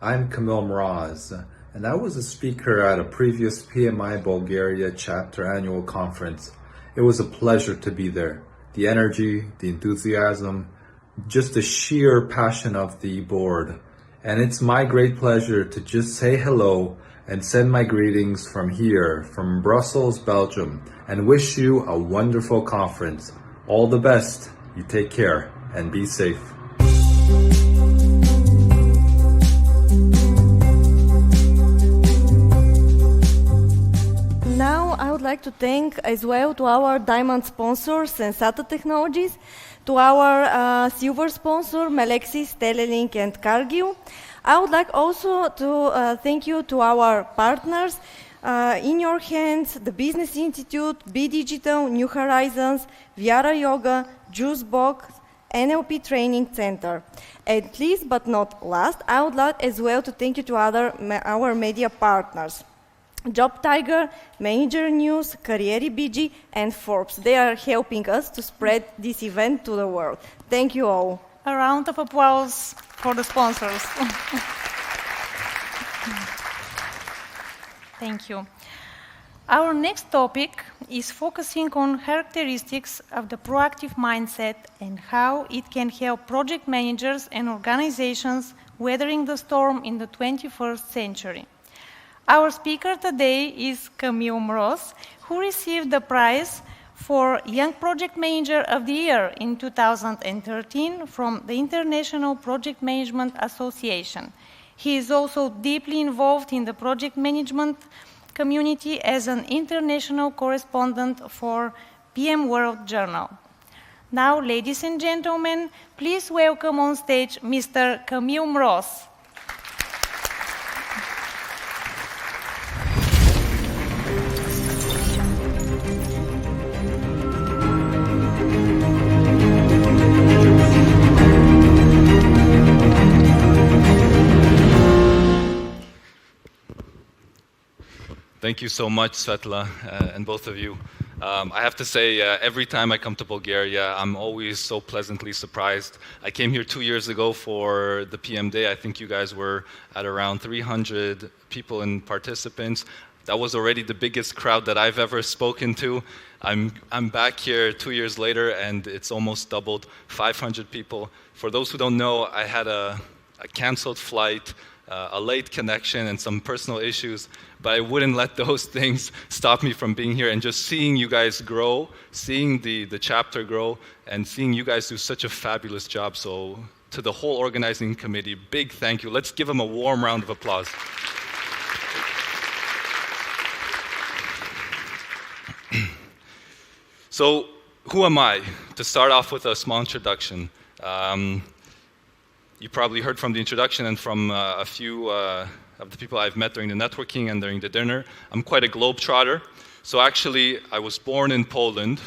I'm Kamil Mroz, and I was a speaker at a previous PMI Bulgaria Chapter annual conference. It was a pleasure to be there. The energy, the enthusiasm, just the sheer passion of the board. And it's my great pleasure to just say hello and send my greetings from here, from Brussels, Belgium, and wish you a wonderful conference. All the best. You take care and be safe. Now I would like to thank as well to our diamond sponsor, Sensata Technologies, to our silver sponsor, Melexis, Telelink and Cargill. I would like also to thank you to our partners, In Your Hands, the Business Institute, Be Digital, New Horizons, Viara Yoga, Juicebox, NLP Training Center. And least but not last, I would like as well to thank you to our media partners. Job Tiger, Manager News, Karrieri BG, and Forbes. They are helping us to spread this event to the world. Thank you all. A round of applause for the sponsors. Thank you. Our next topic is focusing on characteristics of the proactive mindset and how it can help project managers and organizations weathering the storm in the 21st century. Our speaker today is Kamil Mroz, who received the prize for Young Project Manager of the Year in 2013 from the International Project Management Association. He is also deeply involved in the project management community as an international correspondent for PM World Journal. Now, ladies and gentlemen, please welcome on stage Mr. Kamil Mroz. Thank you so much, Svetla, and both of you. I have to say, every time I come to Bulgaria, I'm always so pleasantly surprised. I came here 2 years ago for the PMDAY. I think you guys were at around 300 people and participants. That was already the biggest crowd that I've ever spoken to. I'm back here 2 years later, and it's almost doubled, 500 people. For those who don't know, I had a canceled flight, a late connection, and some personal issues, but I wouldn't let those things stop me from being here and just seeing you guys grow, seeing the chapter grow, and seeing you guys do such a fabulous job. So to the whole organizing committee, big thank you. Let's give them a warm round of applause. So who am I? To start off with a small introduction. You probably heard from the introduction and from a few of the people I've met during the networking and during the dinner. I'm quite a globetrotter. So actually, I was born in Poland.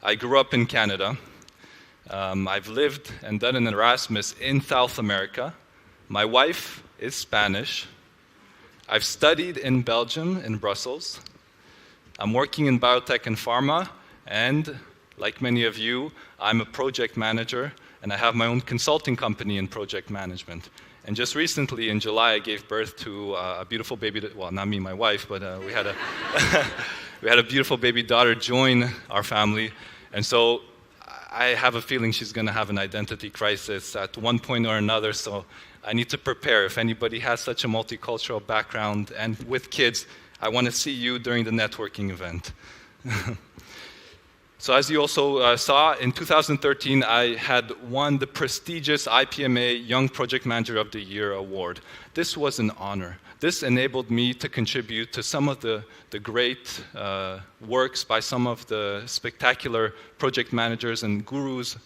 I grew up in Canada. I've lived and done an Erasmus in South America. My wife is Spanish. I've studied in Belgium, in Brussels. I'm working in biotech and pharma, and like many of you, I'm a project manager, and I have my own consulting company in project management. And just recently, in July, I gave birth to a beautiful baby, well, not me, my wife, but we had a beautiful baby daughter join our family. And so I have a feeling she's going to have an identity crisis at one point or another, so I need to prepare. If anybody has such a multicultural background and with kids, I want to see you during the networking event. So as you also saw, in 2013, I had won the prestigious IPMA Young Project Manager of the Year award. This was an honor. This enabled me to contribute to some of the great works by some of the spectacular project managers and gurus,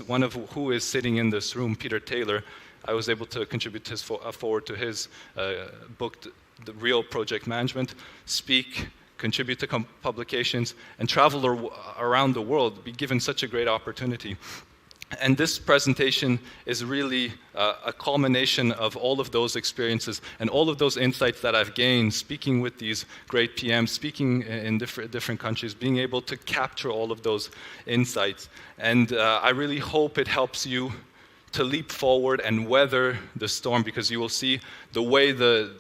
one of who is sitting in this room, Peter Taylor. I was able to contribute forward to his book, The Real Project Management, speak, contribute to publications, and travel around the world, be given such a great opportunity. And this presentation is really a culmination of all of those experiences and all of those insights that I've gained speaking with these great PMs, speaking in different countries, being able to capture all of those insights. And I really hope it helps you to leap forward and weather the storm, because you will see the way the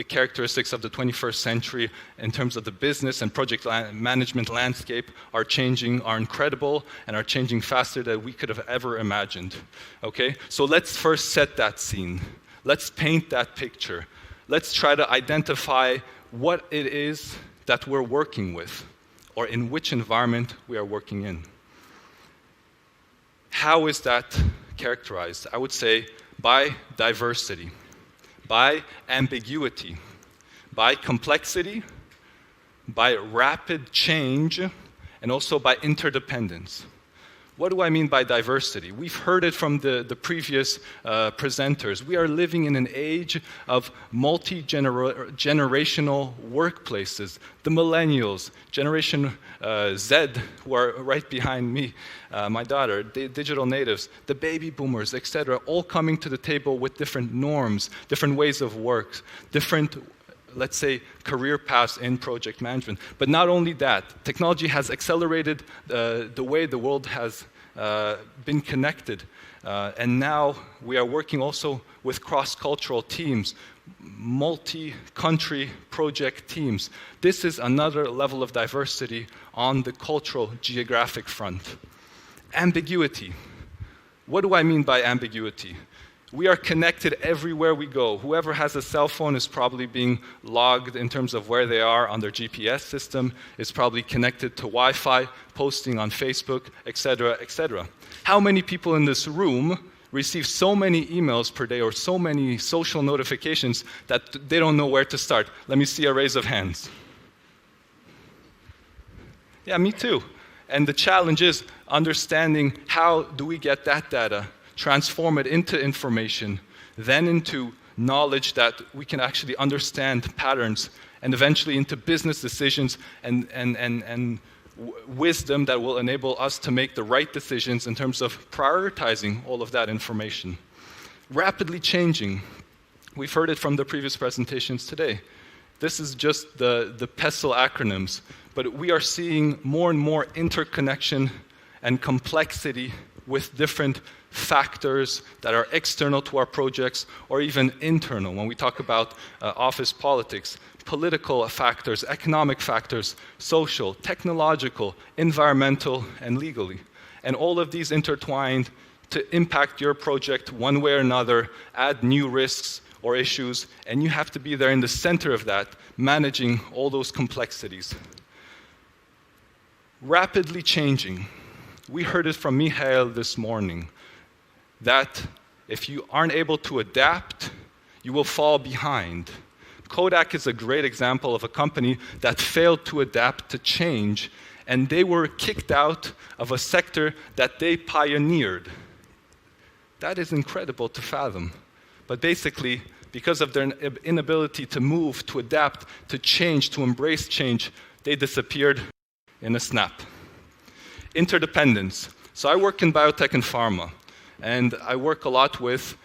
characteristics of the 21st century in terms of the business and project management landscape are changing, are incredible, and are changing faster than we could have ever imagined. Okay? So let's first set that scene. Let's paint that picture. Let's try to identify what it is that we're working with, or in which environment we are working in. How is that characterized? I would say by diversity, by ambiguity, by complexity, by rapid change, and also by interdependence. What do I mean by diversity? We've heard it from the previous presenters. We are living in an age of multi-generational workplaces. The millennials, Generation Z, who are right behind me, my daughter, the digital natives, the baby boomers, etc., all coming to the table with different norms, different ways of work, different, let's say, career paths in project management. But not only that, technology has accelerated the way the world has been connected. And now we are working also with cross-cultural teams, multi-country project teams. This is another level of diversity on the cultural geographic front. Ambiguity. What do I mean by ambiguity? We are connected everywhere we go. Whoever has a cell phone is probably being logged in terms of where they are on their GPS system, is probably connected to Wi-Fi, posting on Facebook, etc., etc. How many people in this room receive so many emails per day or so many social notifications that they don't know where to start? Let me see a raise of hands. Yeah, me too. And the challenge is understanding how do we get that data, transform it into information, then into knowledge that we can actually understand patterns, and eventually into business decisions and wisdom that will enable us to make the right decisions in terms of prioritizing all of that information. Rapidly changing. We've heard it from the previous presentations today. This is just the PESTLE acronyms, but we are seeing more and more interconnection and complexity with different factors that are external to our projects or even internal. When we talk about office politics, political factors, economic factors, social, technological, environmental, and legally. And all of these intertwined to impact your project one way or another, add new risks or issues, and you have to be there in the center of that, managing all those complexities. Rapidly changing. We heard it from Michael this morning, that if you aren't able to adapt, you will fall behind. Kodak is a great example of a company that failed to adapt to change, and they were kicked out of a sector that they pioneered. That is incredible to fathom. But basically, because of their inability to move, to adapt, to change, to embrace change, they disappeared in a snap. Interdependence. So I work in biotech and pharma, and I work a lot with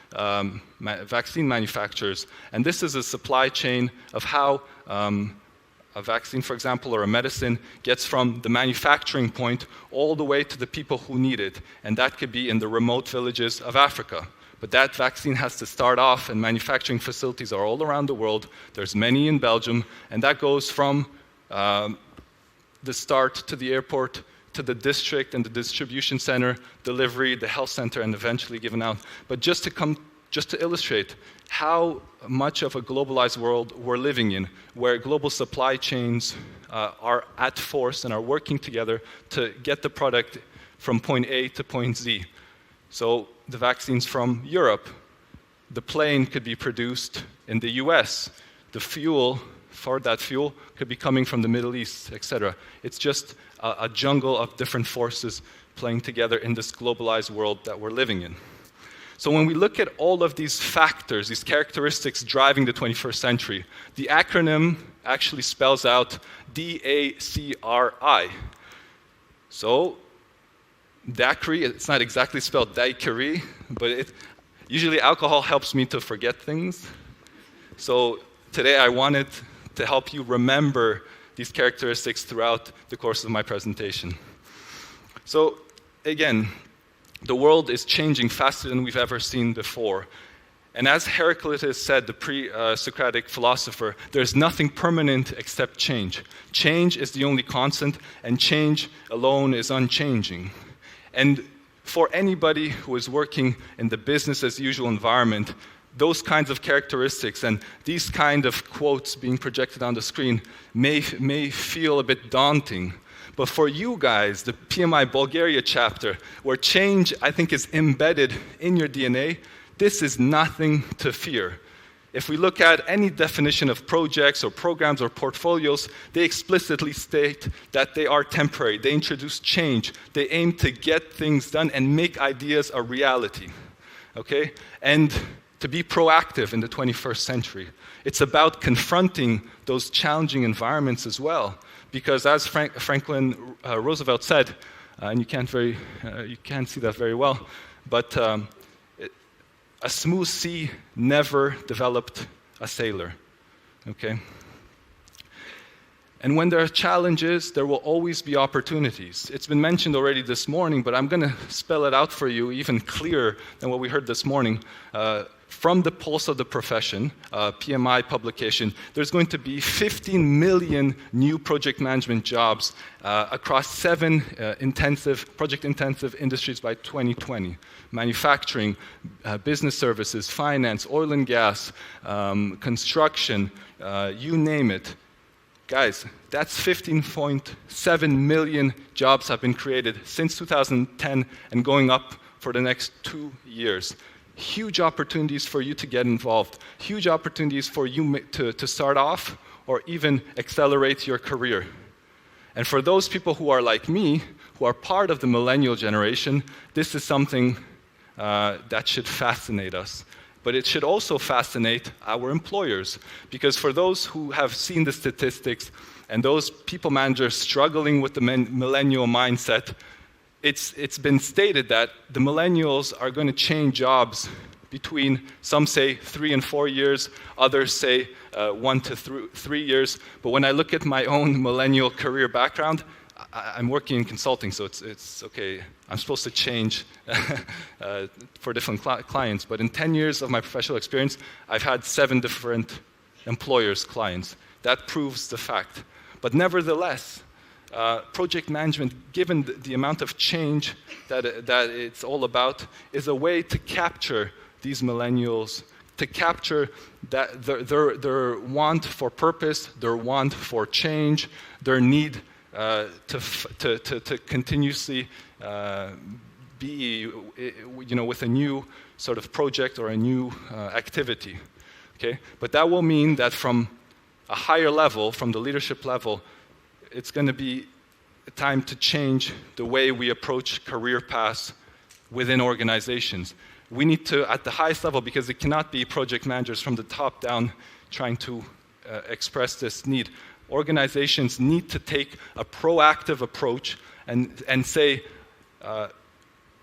vaccine manufacturers, and this is a supply chain of how a vaccine, for example, or a medicine gets from the manufacturing point all the way to the people who need it, and that could be in the remote villages of Africa. But that vaccine has to start off, and manufacturing facilities are all around the world. There's many in Belgium, and that goes from the start to the airport, to the district and the distribution center, delivery, the health center, and eventually given out. But just to illustrate how much of a globalized world we're living in, where global supply chains are at force and are working together to get the product from point A to point Z. So the vaccines from Europe, the plane could be produced in the US. The fuel for that fuel could be coming from the Middle East, etc. It's just a jungle of different forces playing together in this globalized world that we're living in. So when we look at all of these factors, these characteristics driving the 21st century, the acronym actually spells out DACRI. So daiquiri, it's not exactly spelled daiquiri, but usually alcohol helps me to forget things. So today I wanted to help you remember these characteristics throughout the course of my presentation. So again, The world is changing faster than we've ever seen before. And as Heraclitus said, the pre-Socratic philosopher, there's nothing permanent except change. Change is the only constant, and change alone is unchanging. And for anybody who is working in the business as usual environment, those kinds of characteristics and these kind of quotes being projected on the screen may feel a bit daunting. But for you guys, the PMI Bulgaria chapter, where change, I think, is embedded in your DNA, this is nothing to fear. If we look at any definition of projects or programs or portfolios, they explicitly state that they are temporary. They introduce change. They aim to get things done and make ideas a reality. Okay? And to be proactive in the 21st century. It's about confronting those challenging environments as well. Because as Franklin Roosevelt said, and you can't see that very well, but a smooth sea never developed a sailor, okay? And when there are challenges, there will always be opportunities. It's been mentioned already this morning, but I'm going to spell it out for you even clearer than what we heard this morning. From the Pulse of the Profession, PMI publication, there's going to be 15 million new project management jobs across 7 project-intensive industries by 2020. Manufacturing, business services, finance, oil and gas, construction, you name it. Guys, that's 15.7 million jobs have been created since 2010 and going up for the next 2 years. Huge opportunities for you to get involved. Huge opportunities for you to start off or even accelerate your career. And for those people who are like me, who are part of the millennial generation, this is something that should fascinate us. But it should also fascinate our employers. Because for those who have seen the statistics and those people managers struggling with the millennial mindset, it's been stated that the millennials are going to change jobs between, some say 3 and 4 years, others say 1 to 3 years. But when I look at my own millennial career background, I'm working in consulting, so it's okay. I'm supposed to change for different clients. But in 10 years of my professional experience, I've had 7 different employers, clients. That proves the fact. But nevertheless, project management, given the amount of change that it's all about, is a way to capture these millennials, to capture that their want for purpose, their want for change, their need to continuously be, with a new sort of project or a new activity. Okay, but that will mean that from a higher level, from the leadership level, it's going to be time to change the way we approach career paths within organizations. We need to, at the highest level, because it cannot be project managers from the top down trying to express this need. Organizations need to take a proactive approach and say,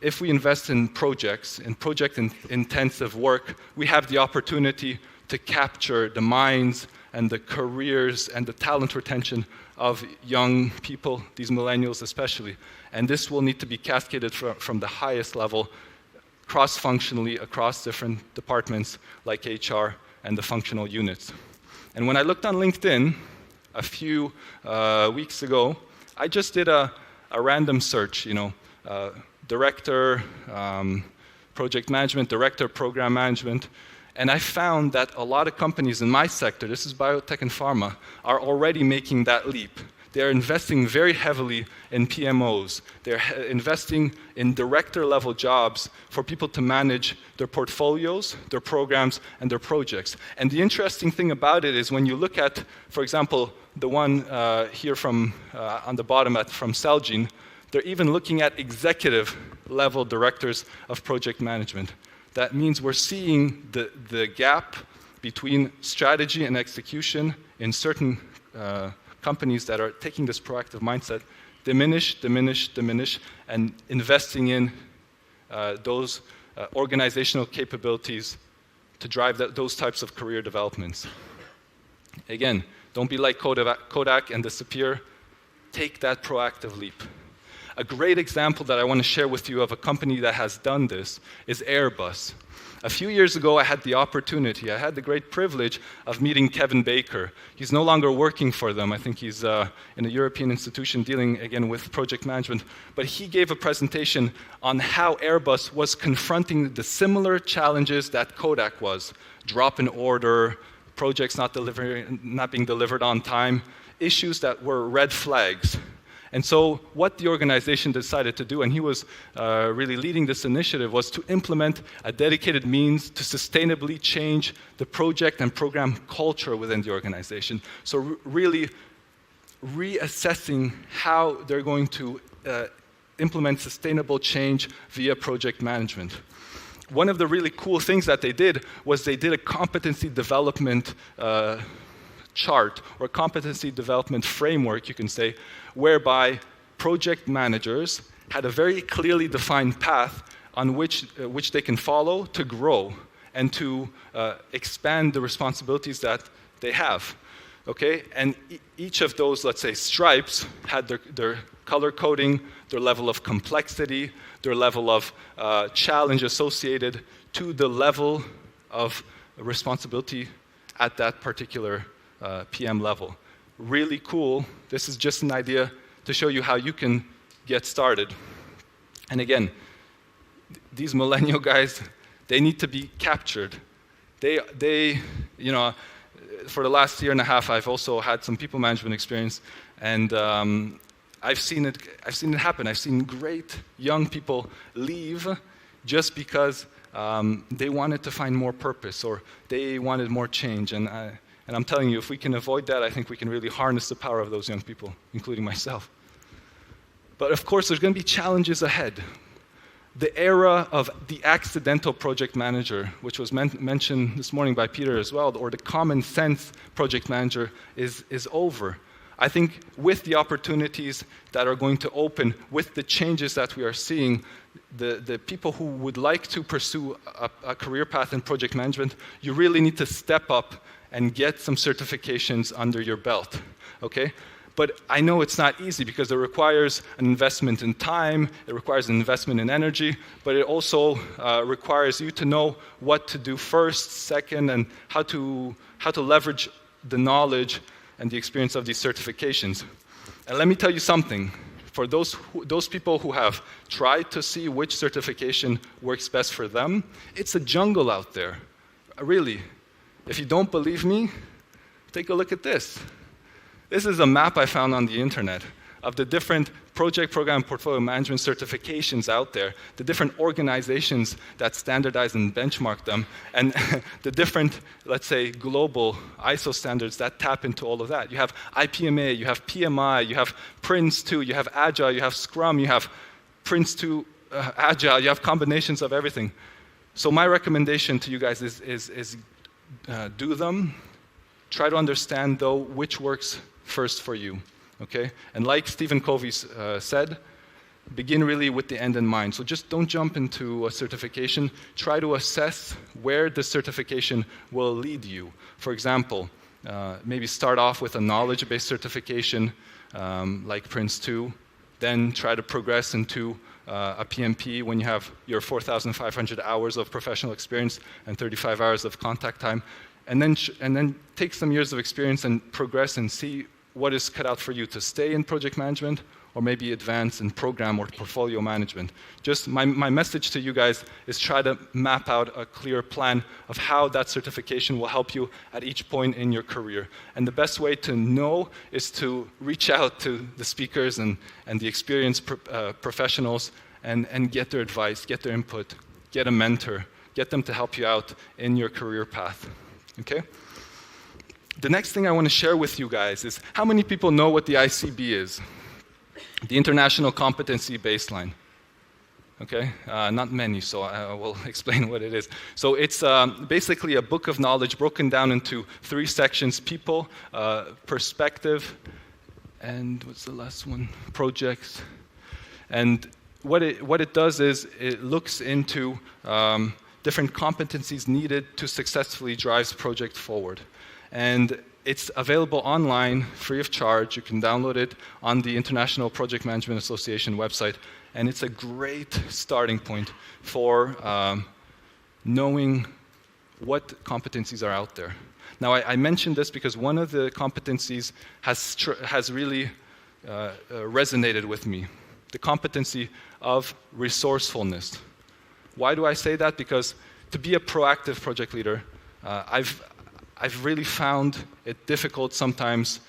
if we invest in projects, in project-intensive work, we have the opportunity to capture the minds and the careers and the talent retention of young people, these millennials especially. And this will need to be cascaded from the highest level, cross-functionally across different departments like HR and the functional units. And when I looked on LinkedIn a few weeks ago, I just did a random search, director, project management, director, program management, and I found that a lot of companies in my sector, this is biotech and pharma, are already making that leap. They're investing very heavily in PMOs. They're investing in director-level jobs for people to manage their portfolios, their programs, and their projects. And the interesting thing about it is when you look at, for example, the one here from on the bottom from Celgene, they're even looking at executive-level directors of project management. That means we're seeing the gap between strategy and execution in certain companies that are taking this proactive mindset diminish, and investing in those organizational capabilities to drive those types of career developments. Again, don't be like Kodak and disappear. Take that proactive leap. A great example that I want to share with you of a company that has done this is Airbus. A few years ago, I had the great privilege of meeting Kevin Baker. He's no longer working for them. I think he's in a European institution dealing, again, with project management. But he gave a presentation on how Airbus was confronting the similar challenges that Kodak was. Drop in order, projects not being delivered on time, issues that were red flags. And so what the organization decided to do, and he was really leading this initiative, was to implement a dedicated means to sustainably change the project and program culture within the organization. So really reassessing how they're going to implement sustainable change via project management. One of the really cool things that they did was they did a competency development chart, or competency development framework, you can say, whereby project managers had a very clearly defined path on which they can follow to grow and to expand the responsibilities that they have. Okay? And each of those, let's say, stripes had their color coding, their level of complexity, their level of challenge associated to the level of responsibility at that particular PM level. Really cool. This is just an idea to show you how you can get started. And again, these millennial guys, they need to be captured. They, you know, for the last year and a half, I've also had some people management experience, and I've seen it happen. I've seen great young people leave just because they wanted to find more purpose, or they wanted more change. And I'm telling you, if we can avoid that, I think we can really harness the power of those young people, including myself. But of course, there's going to be challenges ahead. The era of the accidental project manager, which was mentioned this morning by Peter as well, or the common sense project manager, is over. I think with the opportunities that are going to open, with the changes that we are seeing, the people who would like to pursue a career path in project management, you really need to step up and get some certifications under your belt, okay? But I know it's not easy because it requires an investment in time, it requires an investment in energy, but it also requires you to know what to do first, second, and how to leverage the knowledge and the experience of these certifications. And let me tell you something. For those people who have tried to see which certification works best for them, it's a jungle out there, really. If you don't believe me, take a look at this. This is a map I found on the internet of the different project, program, portfolio management certifications out there, the different organizations that standardize and benchmark them, and the different, let's say, global ISO standards that tap into all of that. You have IPMA, you have PMI, you have Prince2, you have Agile, you have Scrum, you have Prince2 Agile, you have combinations of everything. So my recommendation to you guys is do them. Try to understand, though, which works first for you, okay? And like Stephen Covey said, begin really with the end in mind. So just don't jump into a certification. Try to assess where the certification will lead you. For example, maybe start off with a knowledge-based certification like Prince2, then try to progress into a PMP when you have your 4,500 hours of professional experience and 35 hours of contact time, and then take some years of experience and progress and see what is cut out for you to stay in project management or maybe advance in program or portfolio management. Just my message to you guys is try to map out a clear plan of how that certification will help you at each point in your career. And the best way to know is to reach out to the speakers and the experienced professionals and get their advice, get their input, get a mentor, get them to help you out in your career path. Okay? The next thing I want to share with you guys is how many people know what the ICB is? The International Competency Baseline. Okay? Not many, so I will explain what it is. So it's basically a book of knowledge broken down into 3 sections: people, perspective, and what's the last one? Projects. And what it does is it looks into different competencies needed to successfully drive project forward. and it's available online, free of charge. You can download it on the International Project Management Association website, and it's a great starting point for knowing what competencies are out there. Now, I mentioned this because one of the competencies has really resonated with me, the competency of resourcefulness. Why do I say that? Because to be a proactive project leader, I've really found it difficult sometimes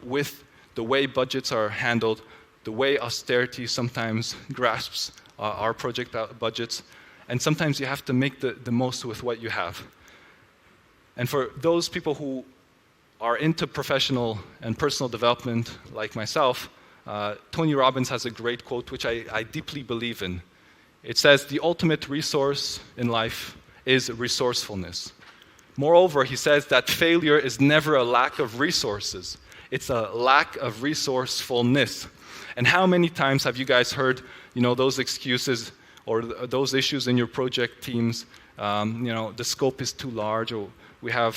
with the way budgets are handled, the way austerity sometimes grasps our project budgets, and sometimes you have to make the most with what you have. And for those people who are into professional and personal development, like myself, Tony Robbins has a great quote, which I deeply believe in. It says, "The ultimate resource in life is resourcefulness." Moreover, he says that failure is never a lack of resources. It's a lack of resourcefulness. And how many times have you guys heard, those excuses or those issues in your project teams? The scope is too large, or we have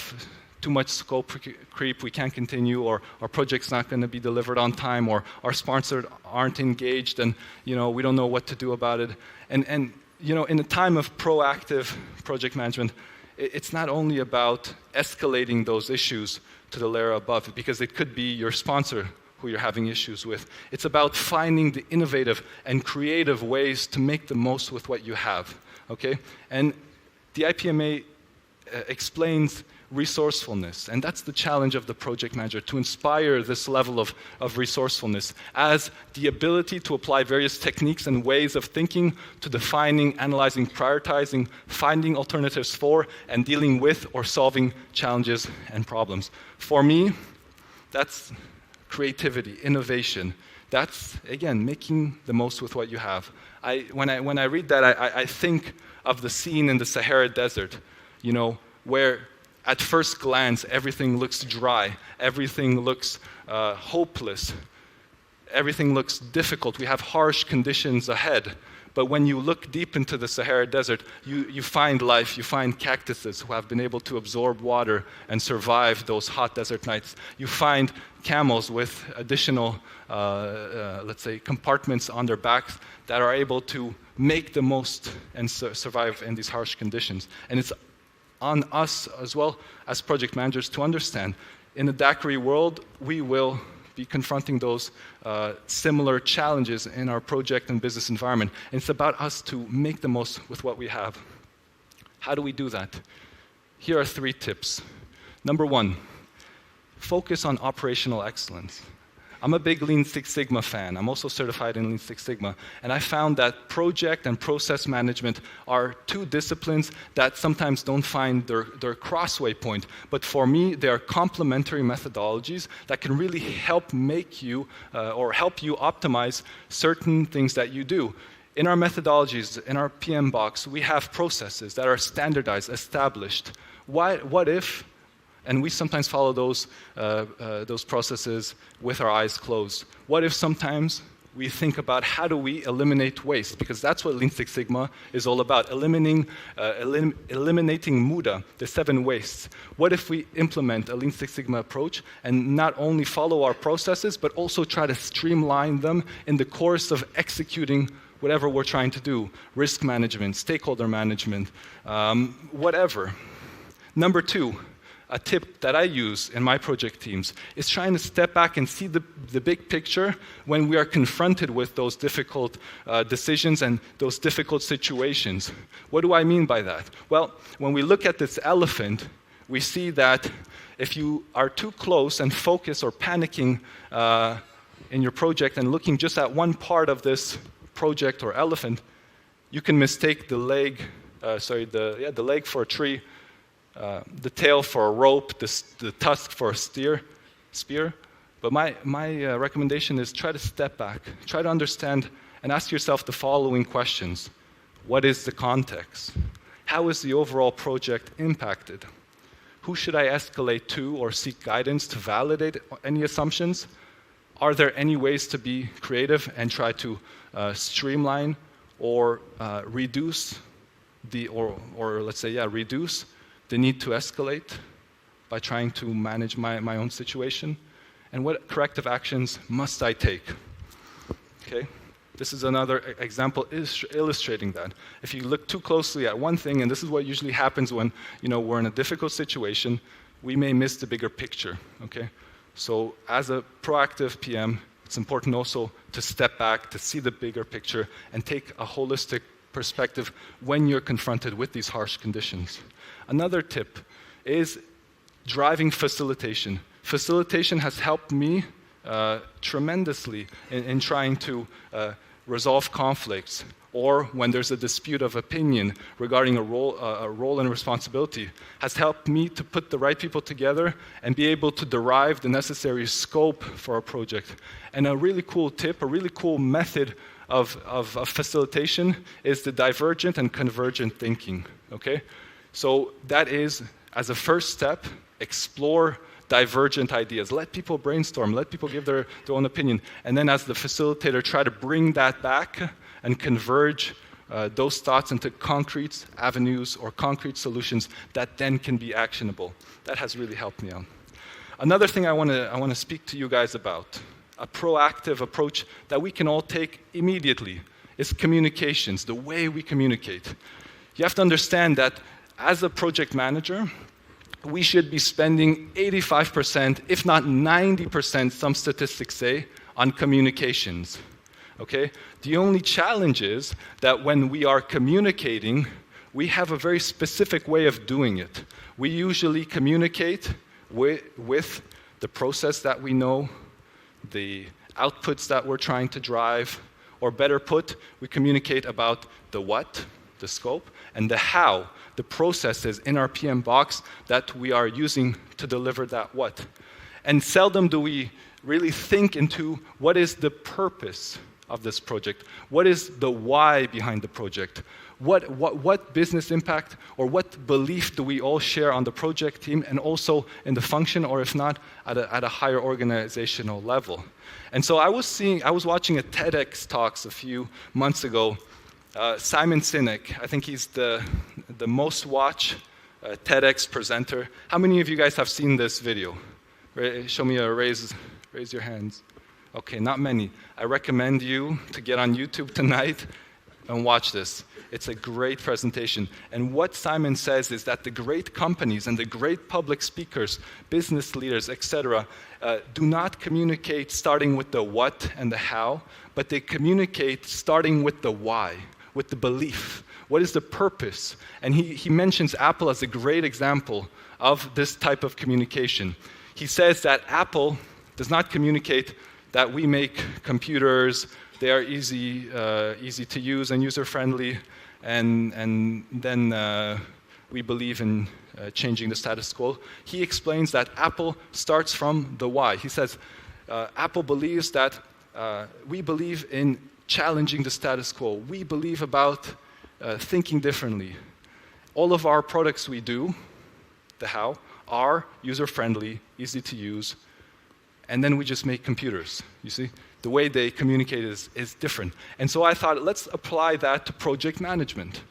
too much scope creep, we can't continue, or our project's not going to be delivered on time, or our sponsors aren't engaged, and we don't know what to do about it. And in a time of proactive project management, it's not only about escalating those issues to the layer above, because it could be your sponsor who you're having issues with. It's about finding the innovative and creative ways to make the most with what you have, okay? And the IPMA explains resourcefulness, and that's the challenge of the project manager, to inspire this level of resourcefulness as the ability to apply various techniques and ways of thinking to defining, analyzing, prioritizing, finding alternatives for, and dealing with or solving challenges and problems. For me, that's creativity, innovation. That's, again, making the most with what you have. When I read that, I think of the scene in the Sahara Desert, where at first glance, everything looks dry, everything looks hopeless, everything looks difficult. We have harsh conditions ahead. But when you look deep into the Sahara Desert, you find life, you find cactuses who have been able to absorb water and survive those hot desert nights. You find camels with additional, let's say, compartments on their backs that are able to make the most and survive in these harsh conditions. And it's on us as well as project managers to understand, in the daiquiri world, we will be confronting those similar challenges in our project and business environment. And it's about us to make the most with what we have. How do we do that? Here are 3 tips. Number 1, focus on operational excellence. I'm a big Lean Six Sigma fan. I'm also certified in Lean Six Sigma. And I found that project and process management are 2 disciplines that sometimes don't find their crossway point. But for me, they are complementary methodologies that can really help make you, or help you optimize certain things that you do. In our methodologies, in our PM box, we have processes that are standardized, established. What if, and we sometimes follow those processes with our eyes closed. What if sometimes we think about how do we eliminate waste? Because that's what Lean Six Sigma is all about, eliminating muda, the 7 wastes. What if we implement a Lean Six Sigma approach and not only follow our processes, but also try to streamline them in the course of executing whatever we're trying to do, risk management, stakeholder management, whatever. Number 2, a tip that I use in my project teams is trying to step back and see the big picture when we are confronted with those difficult decisions and those difficult situations. What do I mean by that? Well, when we look at this elephant, we see that if you are too close and focused or panicking in your project and looking just at one part of this project or elephant, you can mistake the leg for a tree, the tail for a rope, the tusk for a spear. But my recommendation is try to step back, try to understand and ask yourself the following questions. What is the context? How is the overall project impacted? Who should I escalate to or seek guidance to validate any assumptions? Are there any ways to be creative and try to streamline or reduce reduce the need to escalate? by trying to manage my own situation? And what corrective actions must I take? Okay? This is another example illustrating that. If you look too closely at one thing, and this is what usually happens when we're in a difficult situation, we may miss the bigger picture. Okay? So as a proactive PM, it's important also to step back, to see the bigger picture, and take a holistic perspective when you're confronted with these harsh conditions. Another tip is driving facilitation. Facilitation has helped me tremendously in trying to resolve conflicts, or when there's a dispute of opinion regarding a role and responsibility, has helped me to put the right people together and be able to derive the necessary scope for a project. And a really cool tip, a really cool method of facilitation is the divergent and convergent thinking, okay? So that is, as a first step, explore divergent ideas. Let people brainstorm, let people give their own opinion, and then as the facilitator, try to bring that back and converge those thoughts into concrete avenues or concrete solutions that then can be actionable. That has really helped me out. Another thing I want to speak to you guys about, a proactive approach that we can all take immediately, is communications, the way we communicate. You have to understand that as a project manager, we should be spending 85%, if not 90%, some statistics say, on communications. Okay? The only challenge is that when we are communicating, we have a very specific way of doing it. We usually communicate with the process that we know, the outputs that we're trying to drive, or better put, we communicate about the what, the scope, and the how, the processes in our PM box that we are using to deliver that what. And seldom do we really think into what is the purpose of this project, what is the why behind the project, what business impact or what belief do we all share on the project team and also in the function, or if not, at a higher organizational level. And so I was watching a TEDx talks a few months ago. Simon Sinek, I think he's the most watched TEDx presenter. How many of you guys have seen this video? Show me a raise your hands. Okay, not many. I recommend you to get on YouTube tonight and watch this. It's a great presentation. And what Simon says is that the great companies and the great public speakers, business leaders, etc., do not communicate starting with the what and the how, but they communicate starting with the why, with the belief. What is the purpose? And he mentions Apple as a great example of this type of communication. He says that Apple does not communicate that we make computers, they are easy to use and user-friendly, and then we believe in changing the status quo. He explains that Apple starts from the why. He says, Apple believes that we believe in challenging the status quo. We believe about thinking differently. All of our products we do, the how, are user-friendly, easy to use, and then we just make computers, you see? The way they communicate is different. And so I thought, let's apply that to project management.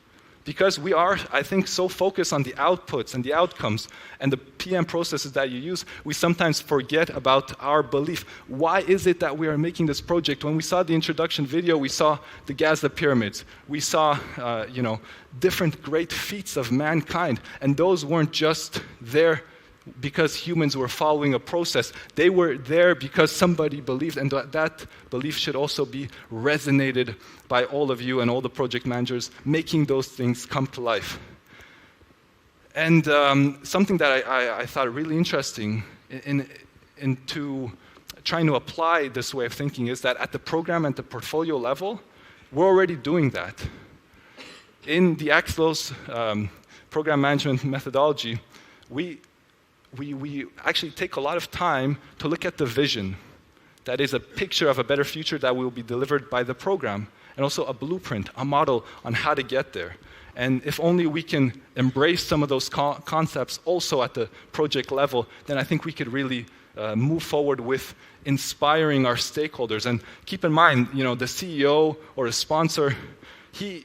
Because we are, I think, so focused on the outputs and the outcomes and the PM processes that you use, we sometimes forget about our belief. Why is it that we are making this project? When we saw the introduction video, we saw the Gaza pyramids. We saw, different great feats of mankind. And those weren't just there because humans were following a process. They were there because somebody believed, and that belief should also be resonated by all of you and all the project managers making those things come to life. And something that I thought really interesting into trying to apply this way of thinking is that at the program and the portfolio level, we're already doing that. In the Axel's program management methodology, we actually take a lot of time to look at the vision. That is a picture of a better future that will be delivered by the program, and also a blueprint, a model on how to get there. And if only we can embrace some of those concepts also at the project level, then I think we could really move forward with inspiring our stakeholders. And keep in mind, the CEO or a sponsor, he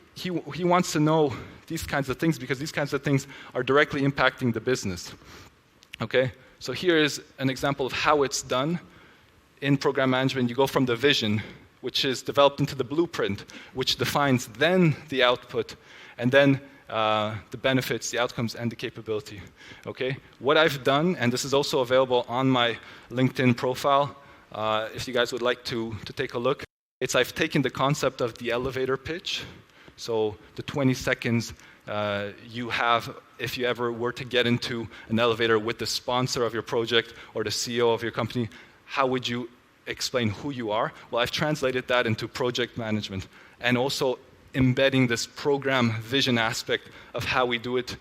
wants to know these kinds of things because these kinds of things are directly impacting the business. Okay, so here is an example of how it's done. In program management, you go from the vision, which is developed into the blueprint, which defines then the output, and then the benefits, the outcomes, and the capability. Okay, what I've done, and this is also available on my LinkedIn profile, if you guys would like to take a look, I've taken the concept of the elevator pitch, so the 20 seconds you have if you ever were to get into an elevator with the sponsor of your project or the CEO of your company. How would you explain who you are? Well, I've translated that into project management and also embedding this program vision aspect of how we do it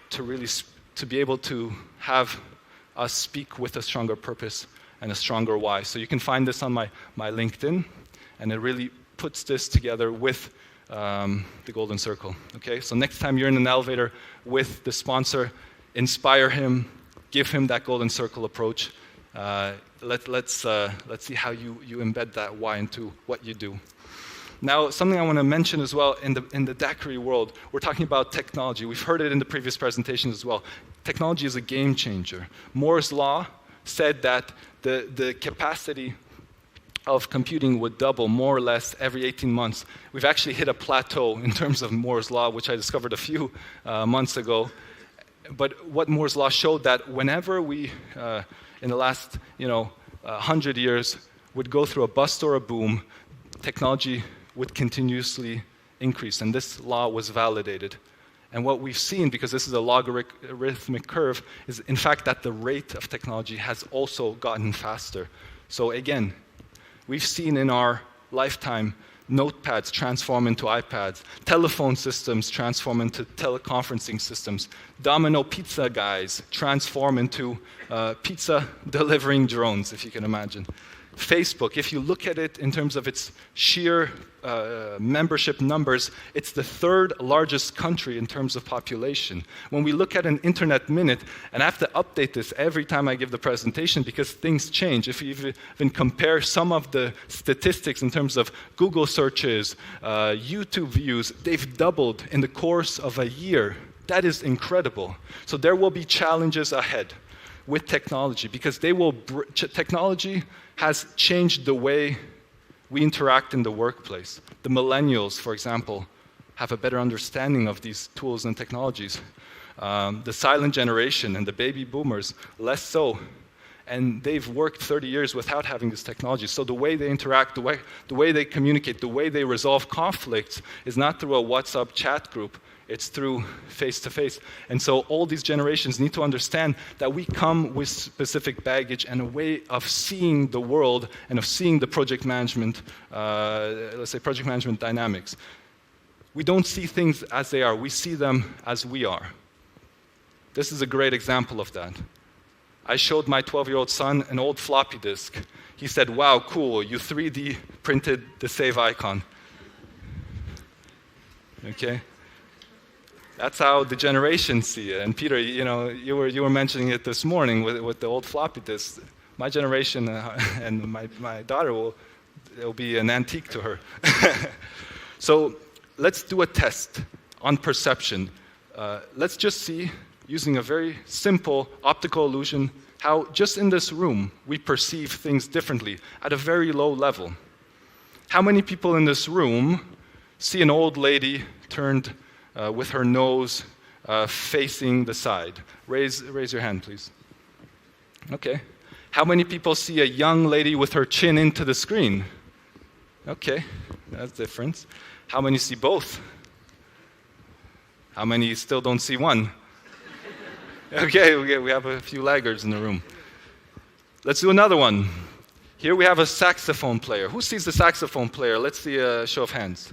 to really to be able to have us speak with a stronger purpose and a stronger why. So you can find this on my LinkedIn, and it really puts this together with the golden circle. Okay, so next time you're in an elevator with the sponsor, inspire him, give him that golden circle approach. Let's see how you embed that why into what you do. Now, something I want to mention as well, in the daiquiri world, we're talking about technology. We've heard it in the previous presentations as well. Technology is a game changer. Moore's law said that the capacity of computing would double more or less every 18 months. We've actually hit a plateau in terms of Moore's law, which I discovered a few months ago. But what Moore's law showed that whenever we, in the last 100 years, would go through a bust or a boom, technology would continuously increase, and this law was validated. And what we've seen, because this is a logarithmic curve, is in fact that the rate of technology has also gotten faster. So again, we've seen in our lifetime notepads transform into iPads, telephone systems transform into teleconferencing systems, Domino pizza guys transform into pizza delivering drones, if you can imagine. Facebook, if you look at it in terms of its sheer membership numbers, it's the third largest country in terms of population. When we look at an internet minute, and I have to update this every time I give the presentation because things change. If you even compare some of the statistics in terms of Google searches, YouTube views, they've doubled in the course of a year. That is incredible. So there will be challenges ahead with technology because technology has changed the way we interact in the workplace. The millennials, for example, have a better understanding of these tools and technologies. The silent generation and the baby boomers, less so. And they've worked 30 years without having this technology. So the way they interact, the way they communicate, the way they resolve conflicts is not through a WhatsApp chat group. It's through face-to-face. And so all these generations need to understand that we come with specific baggage and a way of seeing the world and of seeing the project management, let's say project management dynamics. We don't see things as they are. We see them as we are. This is a great example of that. I showed my 12-year-old son an old floppy disk. He said, "Wow, cool, you 3D printed the save icon." Okay? That's how the generations see it. And Peter, you were mentioning it this morning with the old floppy disk. My generation and my daughter it'll be an antique to her. So let's do a test on perception. Let's just see, using a very simple optical illusion, how just in this room we perceive things differently at a very low level. How many people in this room see an old lady turned with her nose facing the side? Raise your hand, please. Okay. How many people see a young lady with her chin into the screen? Okay, that's different. How many see both? How many still don't see one? Okay, we have a few laggards in the room. Let's do another one. Here we have a saxophone player. Who sees the saxophone player? Let's see a show of hands.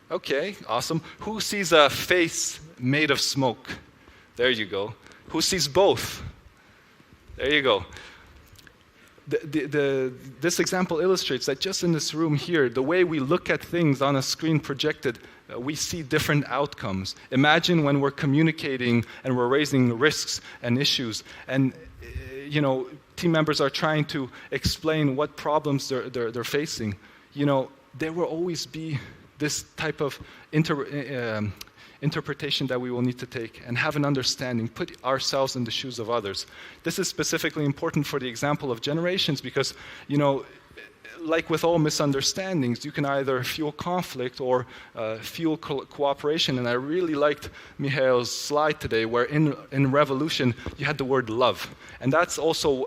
Okay, awesome. Who sees a face made of smoke? There you go. Who sees both? There you go. This example illustrates that just in this room here, the way we look at things on a screen projected, we see different outcomes. Imagine when we're communicating and we're raising risks and issues, and team members are trying to explain what problems they're facing. There will always be this type of interpretation that we will need to take and have an understanding, put ourselves in the shoes of others. This is specifically important for the example of generations because, like with all misunderstandings, you can either fuel conflict or fuel cooperation. And I really liked Mihail's slide today where in revolution you had the word love. And that's also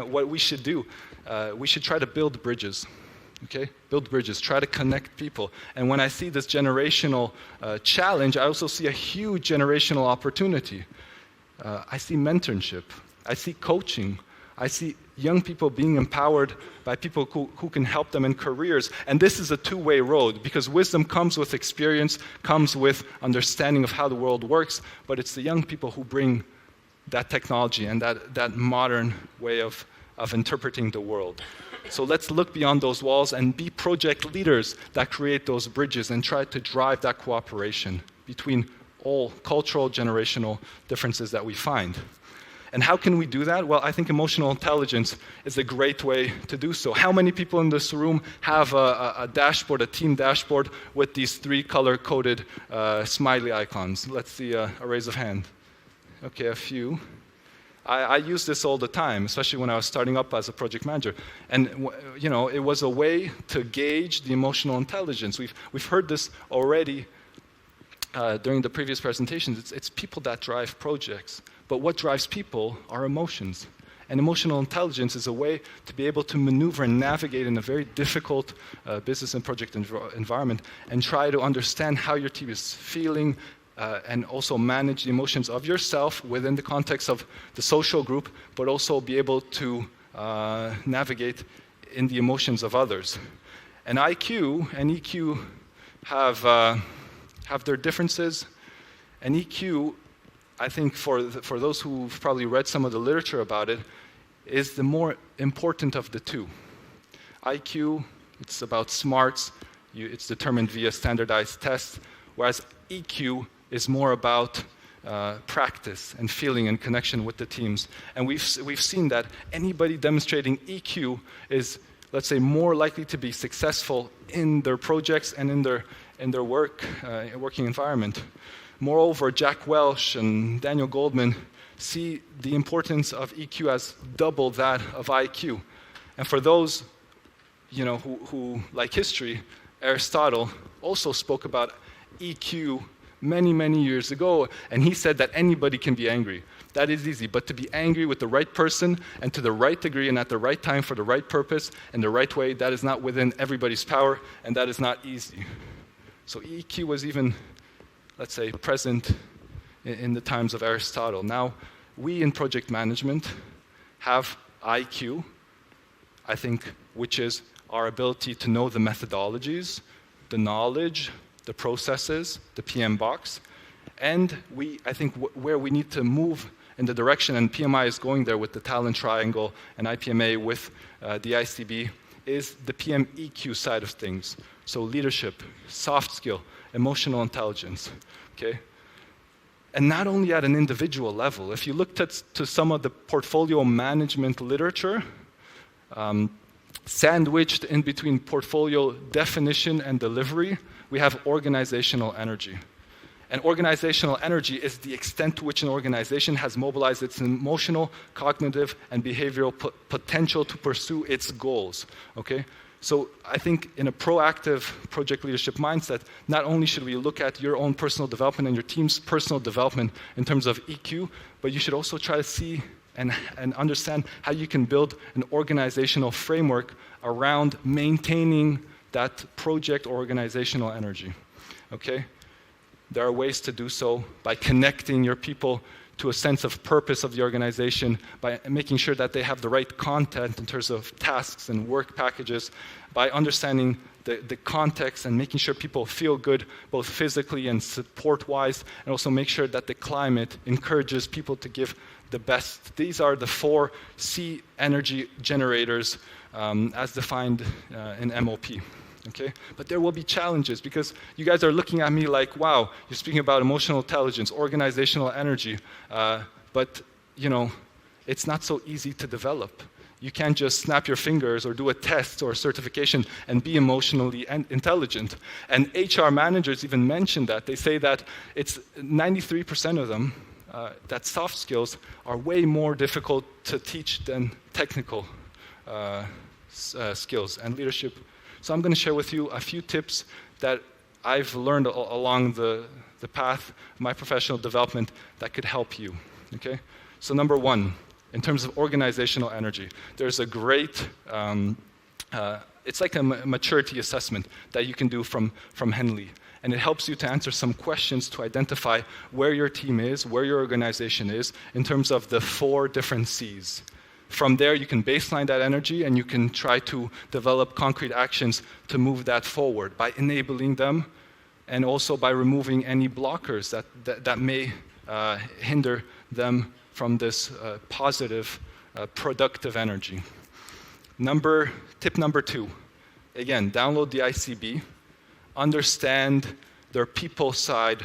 what we should do. We should try to build bridges. Okay? Build bridges, try to connect people. And when I see this generational challenge, I also see a huge generational opportunity. I see mentorship, I see coaching, I see young people being empowered by people who can help them in careers. And this is a two-way road because wisdom comes with experience, comes with understanding of how the world works, but it's the young people who bring that technology and that modern way of interpreting the world. So let's look beyond those walls and be project leaders that create those bridges and try to drive that cooperation between all cultural, generational differences that we find. And how can we do that? Well, I think emotional intelligence is a great way to do so. How many people in this room have a dashboard, a team dashboard, with these 3 color-coded smiley icons? Let's see a raise of hand. Okay, a few. I use this all the time, especially when I was starting up as a project manager. And it was a way to gauge the emotional intelligence. We've heard this already during the previous presentations. It's people that drive projects. But what drives people are emotions. And emotional intelligence is a way to be able to maneuver and navigate in a very difficult business and project environment and try to understand how your team is feeling, and also manage the emotions of yourself within the context of the social group, but also be able to navigate in the emotions of others. And IQ and EQ have their differences. And EQ, I think for those who've probably read some of the literature about it, is the more important of the two. IQ, it's about smarts. It's determined via standardized tests, whereas EQ is more about practice and feeling and connection with the teams. And we've seen that anybody demonstrating EQ is, let's say, more likely to be successful in their projects and in their working environment. Moreover, Jack Welch and Daniel Goldman see the importance of EQ as double that of IQ. And for those who like history, Aristotle also spoke about EQ many, many years ago, and he said that anybody can be angry. That is easy, but to be angry with the right person and to the right degree and at the right time for the right purpose and the right way, that is not within everybody's power, and that is not easy. So EQ was even, let's say, present in the times of Aristotle. Now, we in project management have IQ, I think, which is our ability to know the methodologies, the knowledge, the processes, the PM box, and I think where we need to move in the direction, and PMI is going there with the talent triangle and IPMA with the ICB, is the PM EQ side of things. So leadership, soft skill, emotional intelligence, okay? And not only at an individual level. If you looked to some of the portfolio management literature, sandwiched in between portfolio definition and delivery, we have organizational energy. And organizational energy is the extent to which an organization has mobilized its emotional, cognitive, and behavioral potential to pursue its goals, okay? So I think in a proactive project leadership mindset, not only should we look at your own personal development and your team's personal development in terms of EQ, but you should also try to see and understand how you can build an organizational framework around maintaining that project organizational energy, okay? There are ways to do so by connecting your people to a sense of purpose of the organization, by making sure that they have the right content in terms of tasks and work packages, by understanding the context and making sure people feel good both physically and support-wise, and also make sure that the climate encourages people to give the best. These are the 4 C energy generators as defined in MOP. Okay? But there will be challenges because you guys are looking at me like, wow, you're speaking about emotional intelligence, organizational energy, but it's not so easy to develop. You can't just snap your fingers or do a test or a certification and be emotionally intelligent. And HR managers even mention that. They say that it's 93% of them, that soft skills are way more difficult to teach than technical skills and leadership. So I'm going to share with you a few tips that I've learned along the path of my professional development that could help you. Okay? So number one, in terms of organizational energy, there's a great, it's like a maturity assessment that you can do from Henley. And it helps you to answer some questions to identify where your team is, where your organization is, in terms of the 4 different C's. From there, you can baseline that energy and you can try to develop concrete actions to move that forward by enabling them and also by removing any blockers that may hinder them from this positive, productive energy. Tip number 2, again, download the ICB, understand their people side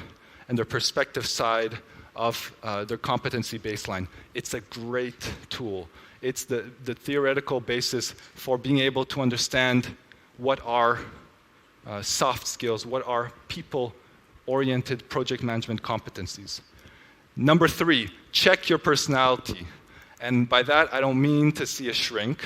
and their perspective side of their competency baseline. It's a great tool. It's the theoretical basis for being able to understand what are soft skills, what are people-oriented project management competencies. Number 3, check your personality. And by that, I don't mean to see a shrink.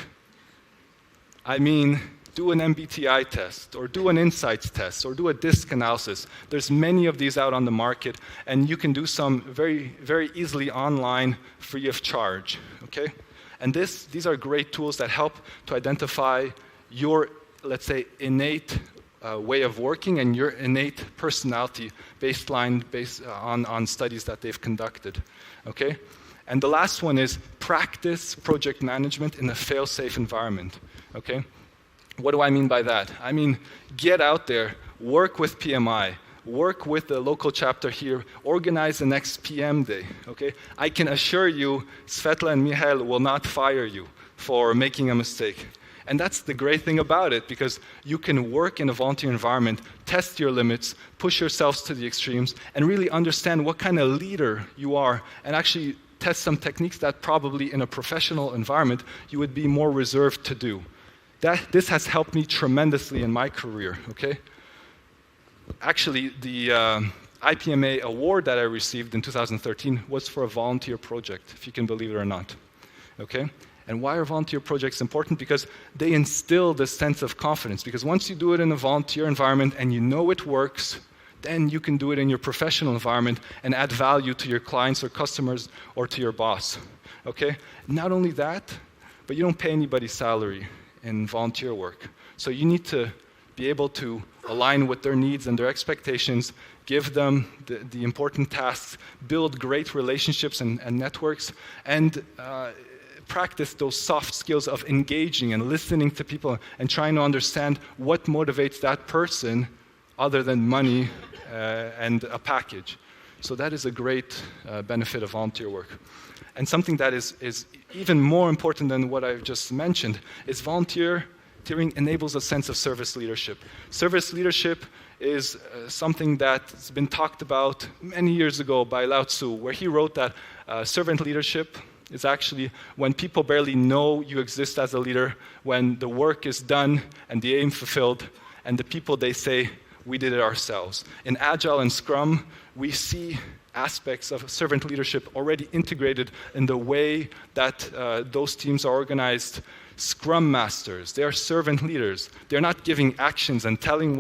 I mean, do an MBTI test, or do an insights test, or do a DISC analysis. There's many of these out on the market, and you can do some very, very easily online, free of charge, okay? And these are great tools that help to identify your, let's say, innate way of working and your innate personality based on studies that they've conducted, okay? And the last one is practice project management in a fail-safe environment, okay? What do I mean by that? I mean, get out there, work with PMI, work with the local chapter here, organize the next PMDAY, okay? I can assure you, Svetla and Mihail will not fire you for making a mistake. And that's the great thing about it, because you can work in a volunteer environment, test your limits, push yourselves to the extremes, and really understand what kind of leader you are, and actually test some techniques that probably in a professional environment you would be more reserved to do. This has helped me tremendously in my career, okay? Actually, the IPMA award that I received in 2013 was for a volunteer project, if you can believe it or not, okay? And why are volunteer projects important? Because they instill this sense of confidence. Because once you do it in a volunteer environment and you know it works, then you can do it in your professional environment and add value to your clients or customers or to your boss, okay? Not only that, but you don't pay anybody's salary in volunteer work. So you need to be able to align with their needs and their expectations, give them the important tasks, build great relationships and networks, and practice those soft skills of engaging and listening to people and trying to understand what motivates that person other than money and a package. So that is a great benefit of volunteer work. And something that is even more important than what I've just mentioned is volunteering enables a sense of service leadership. Service leadership is something that's been talked about many years ago by Lao Tzu, where he wrote that servant leadership is actually when people barely know you exist as a leader, when the work is done and the aim fulfilled, and the people, they say, we did it ourselves. In Agile and Scrum, we see aspects of servant leadership already integrated in the way that those teams are organized. Scrum masters, they are servant leaders. They're not giving actions and telling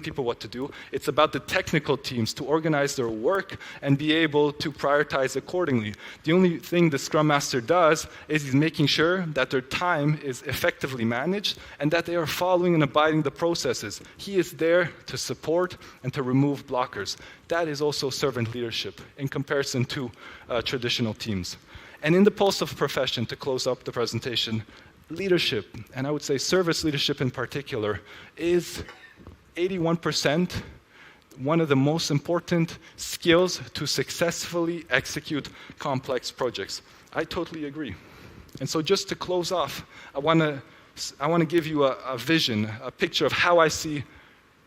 people what to do. It's about the technical teams to organize their work and be able to prioritize accordingly. The only thing the Scrum Master does is he's making sure that their time is effectively managed and that they are following and abiding the processes. He is there to support and to remove blockers. That is also servant leadership in comparison to traditional teams. And in the pulse of profession, to close up the presentation, leadership, and I would say service leadership in particular, is 81% one of the most important skills to successfully execute complex projects. I totally agree. And so just to close off, I want to give you a vision, a picture of how I see,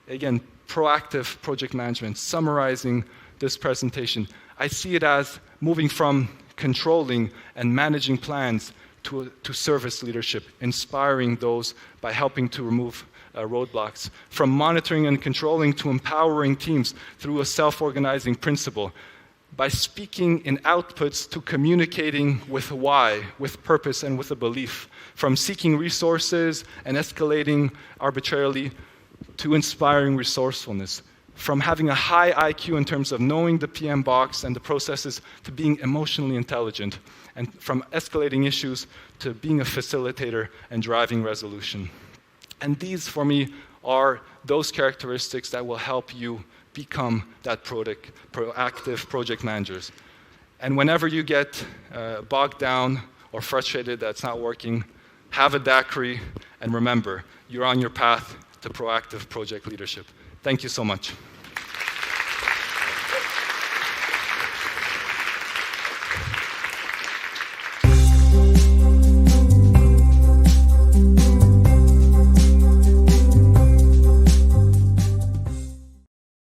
again, proactive project management, summarizing this presentation. I see it as moving from controlling and managing plans to service leadership, inspiring those by helping to remove roadblocks, from monitoring and controlling to empowering teams through a self-organizing principle, by speaking in outputs to communicating with why, with purpose and with a belief, from seeking resources and escalating arbitrarily to inspiring resourcefulness, from having a high IQ in terms of knowing the PM box and the processes to being emotionally intelligent, and from escalating issues to being a facilitator and driving resolution. And these, for me, are those characteristics that will help you become that proactive project managers. And whenever you get bogged down or frustrated that it's not working, have a daiquiri, and remember, you're on your path to proactive project leadership. Thank you so much.